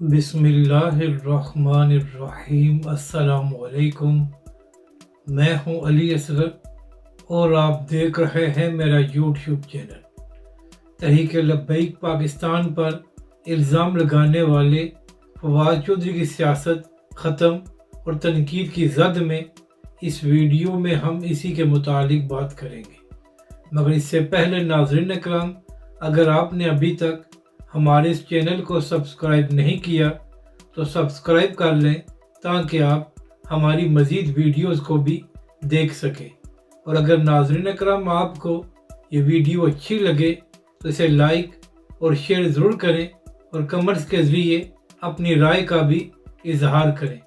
बिस्मिल्लाहिर्रहमानिर्रहीम। अस्सलामुअलैकुम। मैं हूं अली असगर और आप देख रहे हैं मेरा यूट्यूब चैनल। तहरीक लब्बैक पाकिस्तान पर इल्ज़ाम लगाने वाले फवाद चौधरी की सियासत ख़त्म और तनकीद की जद में इस वीडियो में हम इसी के मुतालिक बात करेंगे। मगर इससे पहले नाज़रीन इकराम, अगर आपने अभी तक हमारे इस चैनल को सब्सक्राइब नहीं किया तो सब्सक्राइब कर लें ताकि आप हमारी मज़ीद वीडियोस को भी देख सकें। और अगर नाज़रीन इकराम आपको ये वीडियो अच्छी लगे तो इसे लाइक और शेयर ज़रूर करें और कमेंट्स के ज़रिए अपनी राय का भी इजहार करें।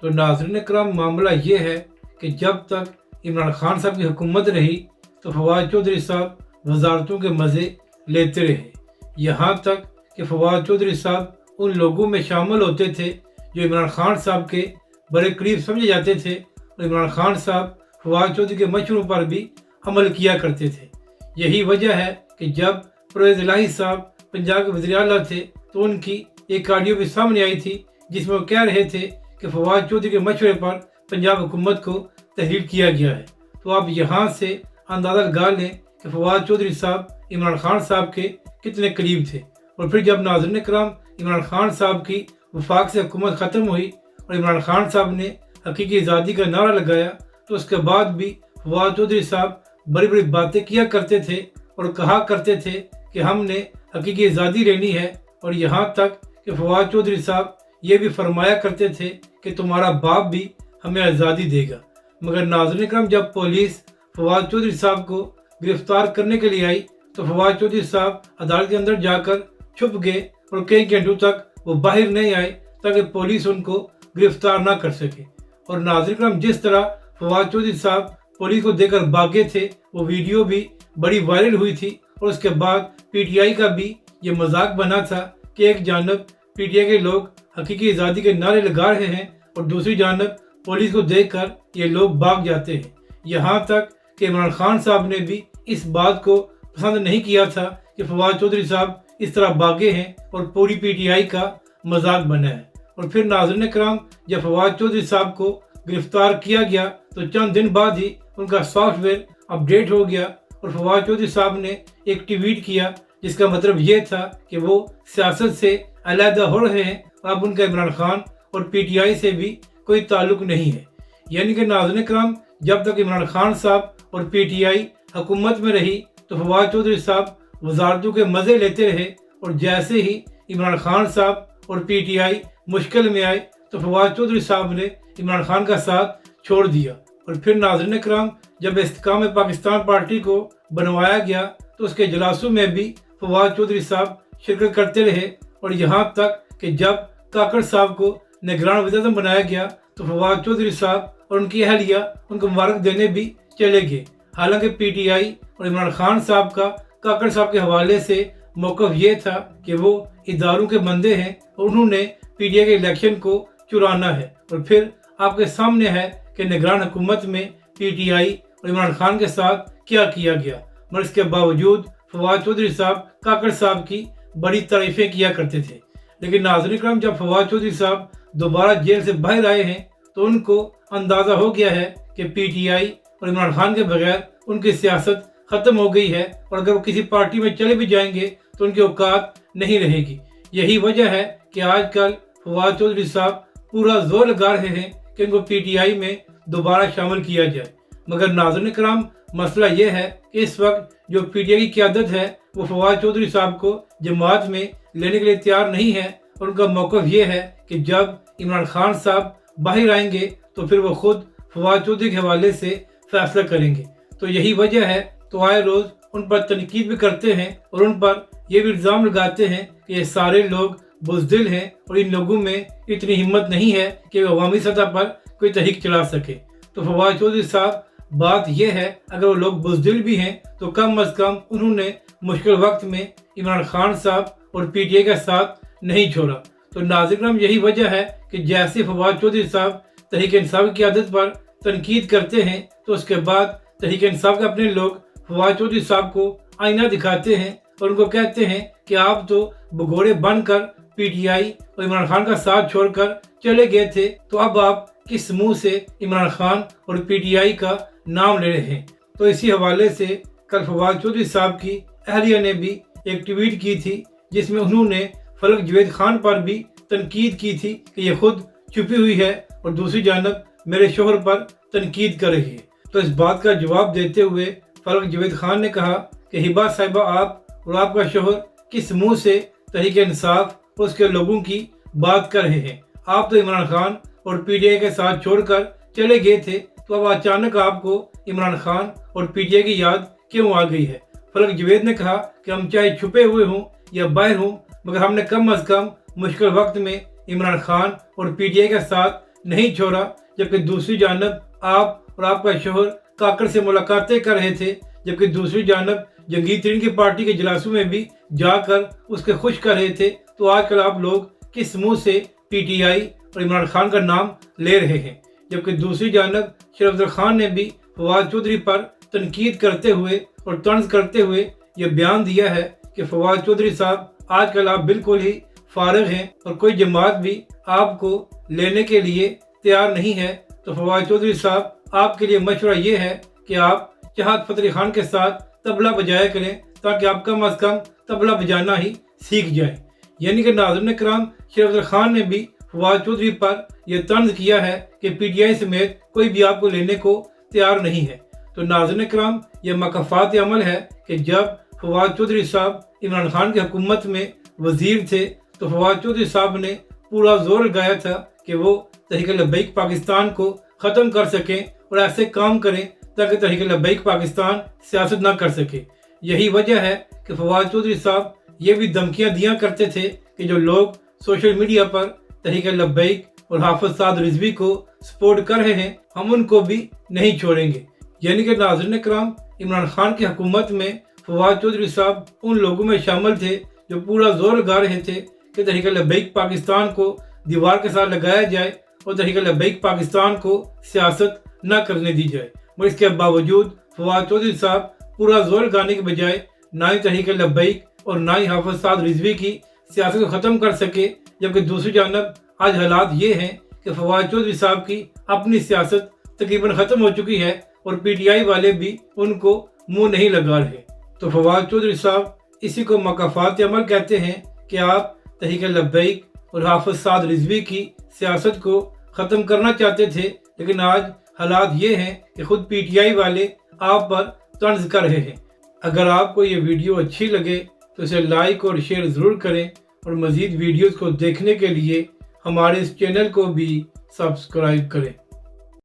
तो नाज़रीन इकराम, मामला ये है कि जब तक इमरान खान साहब की हुकूमत रही तो फवाद चौधरी साहब वजारतों के मज़े लेते रहे, यहाँ तक कि फवाद चौधरी साहब उन लोगों में शामिल होते थे जो इमरान खान साहब के बड़े करीब समझे जाते थे और इमरान खान साहब फवाद चौधरी के मशवरों पर भी अमल किया करते थे। यही वजह है कि जब परवेज़ इलाही साहब पंजाब के वज़ीर आला थे तो उनकी एक ऑडियो भी सामने आई थी जिसमें वो कह रहे थे कि फवाद चौधरी के मशवरे पर पंजाब हुकूमत को तहरीर किया गया है। तो आप यहाँ से अंदाज़ा लगा लें कि फवाद चौधरी साहब इमरान खान साहब के कितने करीब थे। और फिर जब नाज़रीन इकराम इमरान खान साहब की वफाक से हुकूमत ख़त्म हुई और इमरान खान साहब ने हकीकी आज़ादी का नारा लगाया तो उसके बाद भी फवाद चौधरी साहब बड़ी बड़ी बातें किया करते थे और कहा करते थे कि हमने हकीकी आज़ादी लेनी है। और यहाँ तक कि फवाद चौधरी साहब ये भी फरमाया करते थे कि तुम्हारा बाप भी हमें आज़ादी देगा। मगर नाज़रीन इकराम, जब पुलिस फवाद चौधरी साहब को गिरफ्तार करने के लिए आई तो फवाद चौधरी साहब अदालत के अंदर जाकर छुप गए और कई घंटों तक वो बाहर नहीं आए ताकि पुलिस उनको गिरफ्तार ना कर सके। और नाज़रीन इकराम, जिस तरह फवाद चौधरी साहब पुलिस को देकर भागे थे वो वीडियो भी बड़ी वायरल हुई थी। और उसके बाद पीटीआई का भी ये मजाक बना था कि एक जानब पीटीआई के लोग हकीकी आज़ादी के नारे लगा रहे हैं और दूसरी जानब पुलिस को देखकर ये लोग भाग जाते हैं। यहाँ तक कि इमरान खान साहब ने भी इस बात को पसंद नहीं किया था कि फवाद चौधरी साहब इस तरह भागे हैं और पूरी पीटीआई का मजाक बना है। और फिर नाज़रीन इकराम, जब फवाद चौधरी साहब को गिरफ्तार किया गया तो चंद दिन बाद ही उनका सॉफ्टवेयर अपडेट हो गया और फवाद चौधरी साहब ने एक ट्वीट किया जिसका मतलब ये था कि वो सियासत से अलहदा हो रहे हैं। अब उनका इमरान खान और पीटीआई से भी कोई ताल्लुक नहीं है। यानी कि नाज़रीन इकराम, जब तक इमरान खान साहब और पीटीआई हुकूमत में रही तो फवाद चौधरी साहब वजारतों के मज़े लेते रहे और जैसे ही इमरान खान साहब और पीटीआई मुश्किल में आए तो फवाद चौधरी साहब ने इमरान खान का साथ छोड़ दिया। और फिर नाज़रीन इकराम, जब इस्तेकाम पाकिस्तान पार्टी को बनवाया गया तो उसके जलासों में भी फवाद चौधरी साहब शिरकत करते रहे। और यहाँ तक कि जब काकड़ साहब को निगरान वज़ीर-ए-आज़म बनाया गया तो फवाद चौधरी साहब और उनकी अहलिया उनको मुबारक देने भी चले गए। हालांकि पीटीआई और इमरान खान साहब का काकड़ साहब के हवाले से मौक़िफ़ ये था कि वो इदारों के बंदे हैं और उन्होंने पीटीआई के इलेक्शन को चुराना है। और फिर आपके सामने है कि निगरान हुकूमत में पीटीआई और इमरान खान के साथ क्या किया गया। मगर इसके बावजूद फवाद चौधरी साहब काकड़ साहब की बड़ी तारीफ़ें किया करते थे। लेकिन नाज़रीन इकराम, जब फवाद चौधरी साहब दोबारा जेल से बाहर आए हैं तो उनको अंदाज़ा हो गया है कि पीटीआई और इमरान खान के बगैर उनकी सियासत ख़त्म हो गई है और अगर वो किसी पार्टी में चले भी जाएंगे तो उनकी औकात नहीं रहेगी। यही वजह है कि आजकल फवाद चौधरी साहब पूरा जोर लगा रहे हैं कि उनको पीटीआई में दोबारा शामिल किया जाए। मगर नाज़रीन इकराम, मसला यह है कि इस वक्त जो पीटीआई की क़यादत है वो फवाद चौधरी साहब को जमात में लेने के लिए तैयार नहीं है। और उनका मौक़िफ़ ये है कि जब इमरान खान साहब बाहर आएंगे तो फिर वो खुद फवाद चौधरी के हवाले से फैसला करेंगे। तो यही वजह है तो आए रोज़ उन पर तनकीद भी करते हैं और उन पर यह भी इल्ज़ाम लगाते हैं कि ये सारे लोग बुज़दिल हैं और इन लोगों में इतनी हिम्मत नहीं है कि वो अवामी सतह पर कोई तहरीक चला सके। तो फवाद चौधरी साहब, बात यह है अगर वो लोग बुज़दिल भी हैं तो कम अज़ कम उन्होंने मुश्किल वक्त में इमरान खान साहब और पीटीआई का साथ नहीं छोड़ा। तो नाज़रीन, यही वजह है कि जैसे फवाद चौधरी साहब तहरीक इंसाफ की आदत पर तनकीद करते हैं तो उसके बाद तहरीक इंसाफ के अपने लोग फवाद चौधरी साहब को आईना दिखाते हैं और उनको कहते हैं कि आप तो भगोड़े बनकर PTI और इमरान खान का साथ छोड़कर चले गए थे, तो अब आप किस मुंह से इमरान खान और PTI का नाम ले रहे हैं। तो इसी हवाले से कल फवाद चौधरी साहब की अहलिया ने भी एक ट्वीट की थी, जिसमें उन्होंने फलक जावेद खान पर भी तनकीद की थी कि ये खुद छुपी हुई है और दूसरी जानब मेरे शोहर पर तनकीद कर रही है। तो इस बात का जवाब देते हुए फलक जावेद खान ने कहा कि हिबा साहिबा, आप और आपका शोहर किस मुंह से तहरीक इंसाफ और उसके लोगों की बात कर रहे हैं। आप तो इमरान खान और PTI के साथ छोड़कर चले गए थे, तो अब अचानक आपको इमरान खान और PTI की याद क्यों आ गई है। फलक जावेद ने कहा कि हम चाहे छुपे हुए हों या बाहर हों, मगर हमने कम अज़ कम मुश्किल वक्त में इमरान खान और PTI का साथ नहीं छोड़ा, जबकि दूसरी जानब आप और आपका शोहर काकड़ से मुलाकातें कर रहे थे, जबकि दूसरी जानब जंगीर तरीन की पार्टी के इजलासों में भी जाकर उसके खुश कर रहे थे। तो आजकल आप लोग किस मुंह से PTI और इमरान खान का नाम ले रहे हैं। जबकि दूसरी जानब शेर अफजल खान ने भी फवाद चौधरी पर तनकीद करते हुए और तंज करते हुए ये बयान दिया है कि फवाद चौधरी साहब, आजकल आप बिल्कुल ही फारिग हैं और कोई जमात भी आपको लेने के लिए तैयार नहीं है। तो फवाद चौधरी साहब, आपके लिए मशवरा ये है कि आप चाहत फतह अली खान के साथ तबला बजाया करें, ताकि आप कम अज़ कम तबला बजाना ही सीख जाएं। यानी कि नाज़रीन कराम, शेर अफजल खान ने भी फवाद चौधरी पर यह तंज किया है कि PTI समेत कोई भी आपको लेने को तैयार नहीं है। तो नाज़रीन कराम, यह मकफ़ात अमल है कि जब फवाद चौधरी साहब इमरान खान की हुकूमत में वजीर थे, तो फवाद चौधरी साहब ने पूरा जोर लगाया था कि वो तहरीक लब्बैक पाकिस्तान को ख़त्म कर सकें और ऐसे काम करें ताकि तहरीक लब्बैक पाकिस्तान सियासत ना कर सके। यही वजह है कि फवाद चौधरी साहब ये भी धमकियाँ दिया करते थे कि जो लोग सोशल मीडिया पर तहरीक लब्बैक और हाफिज साद रिजवी को सपोर्ट कर रहे हैं, हम उनको भी नहीं छोड़ेंगे। यानी कि नाज़रीन कराम, इमरान खान की हुकूमत में फवाद चौधरी साहब उन लोगों में शामिल थे जो पूरा जोर लगा रहे थे कि तहरीक लब्बैक पाकिस्तान को दीवार के साथ लगाया जाए और तहरीक लब्बैक पाकिस्तान को सियासत न करने दी जाए। मगर इसके बावजूद फवाद चौधरी साहब पूरा जोर लगाने के बजाय ना ही तहरीक लब्बैक और ना ही हाफिज साद रिजवी की सियासत को ख़त्म कर सके। जबकि दूसरी जानब आज हालात ये हैं कि फवाद चौधरी साहब की अपनी सियासत तकरीबन ख़त्म हो चुकी है और PTI वाले भी उनको मुंह नहीं लगा रहे। तो फवाद चौधरी साहब, इसी को मकफ़ात अमल कहते हैं कि आप तहरीक लब्बैक और हाफिज साद रिजवी की सियासत को ख़त्म करना चाहते थे, लेकिन आज हालात ये हैं कि खुद PTI वाले आप पर तंज कर रहे हैं। अगर आपको ये वीडियो अच्छी लगे तो इसे लाइक और शेयर ज़रूर करें और मज़ीद वीडियोज़ को देखने के लिए हमारे इस चैनल को भी सब्सक्राइब करें।